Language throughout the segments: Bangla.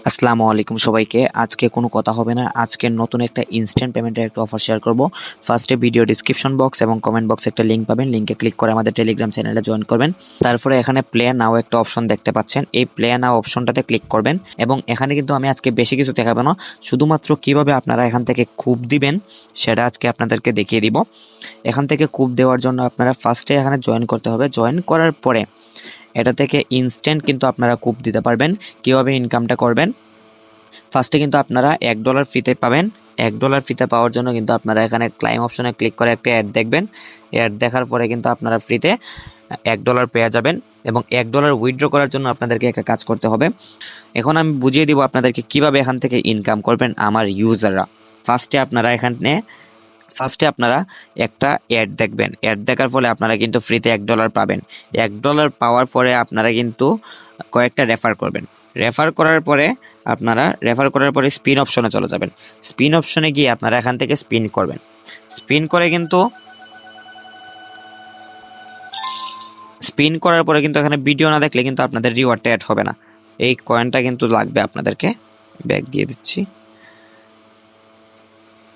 আসসালামু আলাইকুম সবাইকে। আজকে কোনো কথা হবে না, আজকে নতুন একটা ইনস্ট্যান্ট পেমেন্টের একটা অফার শেয়ার করব। ফার্স্টে ভিডিও ডিসক্রিপশন বক্স এবং কমেন্ট বক্সে একটা লিঙ্ক পাবেন, লিঙ্কে ক্লিক করে আমাদের টেলিগ্রাম চ্যানেলে জয়েন করবেন। তারপরে এখানে প্লে নাও একটা অপশন দেখতে পাচ্ছেন, এই প্লে নাও অপশনটাতে ক্লিক করবেন এবং এখানে কিন্তু আমি আজকে বেশি কিছু দেখাবো না, শুধুমাত্র কিভাবে আপনারা এখান থেকে কুপ দিবেন সেটা আজকে আপনাদেরকে দেখিয়ে দিব। এখান থেকে কুপ দেওয়ার জন্য আপনারা ফার্স্টে এখানে জয়েন করতে হবে। জয়েন করার পরে এটা থেকে ইনস্ট্যান্ট কিন্তু আপনারা কুপ দিতে পারবেন। কিভাবে ইনকামটা করবেন, ফার্স্টে কিন্তু আপনারা $1 ফ্রিতে পাবেন। $1 ফ্রিতে পাওয়ার জন্য কিন্তু আপনারা এখানে ক্লাইম অপশনে ক্লিক করে একটা অ্যাড দেখবেন। অ্যাড দেখার পরে কিন্তু আপনারা ফ্রিতে $1 পেয়ে যাবেন এবং $1 উইথড্র করার জন্য আপনাদেরকে একটা কাজ করতে হবে। এখন আমি বুঝিয়ে দিব আপনাদেরকে কিভাবে এখান থেকে ইনকাম করবেন আমার ইউজাররা। ফার্স্টে আপনারা একটা অ্যাড দেখবেন। অ্যাড দেখার ফলে আপনারা কিন্তু ফ্রিতে $1 পাবেন। $1 পাওয়ার পরে আপনারা কিন্তু কয়েকটা রেফার করবেন। রেফার করার পরে স্পিন অপশনে চলে যাবেন। স্পিন অপশনে গিয়ে আপনারা এখান থেকে স্পিন করবেন। স্পিন করার পরে কিন্তু এখানে ভিডিও না দেখলে কিন্তু আপনাদের রিওয়ার্ডটা অ্যাড হবে না। এই কয়েনটা কিন্তু লাগবে আপনাদেরকে। ব্যাক দিয়ে দিচ্ছি,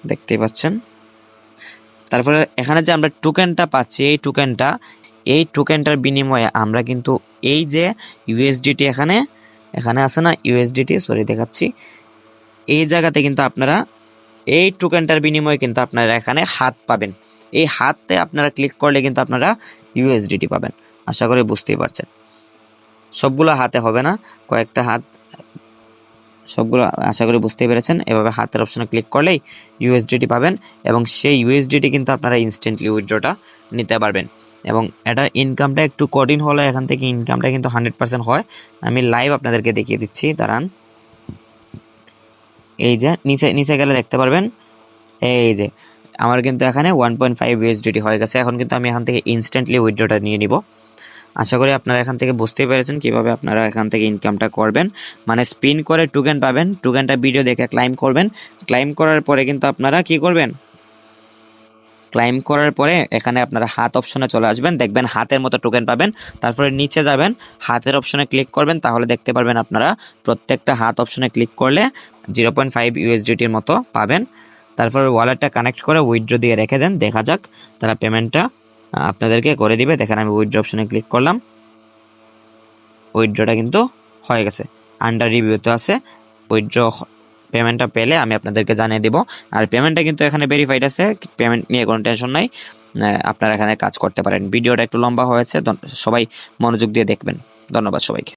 দেখতেই পাচ্ছেন। তারপরে এখানে যে আমরা টোকেনটা পাচ্ছি, এই টোকেনটার বিনিময়ে আমরা কিন্তু এই যে ইউএসডিটি এখানে আছে না, ইউএসডিটি দেখাচ্ছি, এই জায়গাতে কিন্তু আপনারা এই টোকেনটার বিনিময়ে কিন্তু আপনারা এখানে হাত পাবেন। এই হাতে আপনারা ক্লিক করলে কিন্তু আপনারা ইউএসডিটি পাবেন। আশা করি বুঝতেই পারছেন। সবগুলো হাতে হবে না, কয়েকটা হাত, সবগুলো আশা করি বুঝতেই পেরেছেন। এভাবে হাতের অপশনে ক্লিক করলেই ইউএসডিটি পাবেন এবং সেই ইউএসডিটি কিন্তু আপনারা ইনস্ট্যান্টলি উইথড্রটা নিতে পারবেন। এবং এটার ইনকামটা একটু কঠিন হলে এখান থেকে ইনকামটা কিন্তু 100% হয়। আমি লাইভ আপনাদেরকে দেখিয়ে দিচ্ছি, দাঁড়ান। এই যে নিচে গেলে দেখতে পারবেন, এই যে আমার কিন্তু এখানে 1.5 ইউএসডিটি হয়ে গেছে। এখন কিন্তু আমি এখান থেকে ইনস্ট্যান্টলি উইথড্রটা নিয়ে নিব। আশা করি আপনারা এখান থেকে বুঝতেই পেরেছেন কিভাবে আপনারা এখান থেকে ইনকামটা করবেন। মানে স্পিন করে টোকেন পাবেন, টোকেনটা ভিডিও দেখে ক্লাইম করবেন। ক্লাইম করার পরে কিন্তু আপনারা কি করবেন, ক্লাইম করার পরে এখানে আপনারা হাত অপশনে চলে আসবেন, দেখবেন হাতের মতো টোকেন পাবেন। তারপরে নিচে যাবেন, হাতের অপশনে ক্লিক করবেন, তাহলে দেখতে পারবেন আপনারা প্রত্যেকটা হাত অপশনে ক্লিক করলে 0.5 ইউএসডিটির মতো পাবেন। তারপরে ওয়ালেটটা কানেক্ট করে উইথড্র দিয়ে রেখে দেন, দেখা যাক তারা পেমেন্টটা আপনাদেরকে করে দিবে। দেখেন আমি উইথড্র অপশনে ক্লিক করলাম, উইথড্রটা কিন্তু হয়ে গেছে, আন্ডার রিভিউতে আছে। উইথড্র পেমেন্টটা পেলে আমি আপনাদেরকে জানিয়ে দেব। আর পেমেন্টটা কিন্তু এখানে ভেরিফাইড আছে, পেমেন্ট নিয়ে কোনো টেনশন নাই, আপনারা এখানে কাজ করতে পারেন। ভিডিওটা একটু লম্বা হয়েছে, সবাই মনোযোগ দিয়ে দেখবেন। ধন্যবাদ সবাইকে।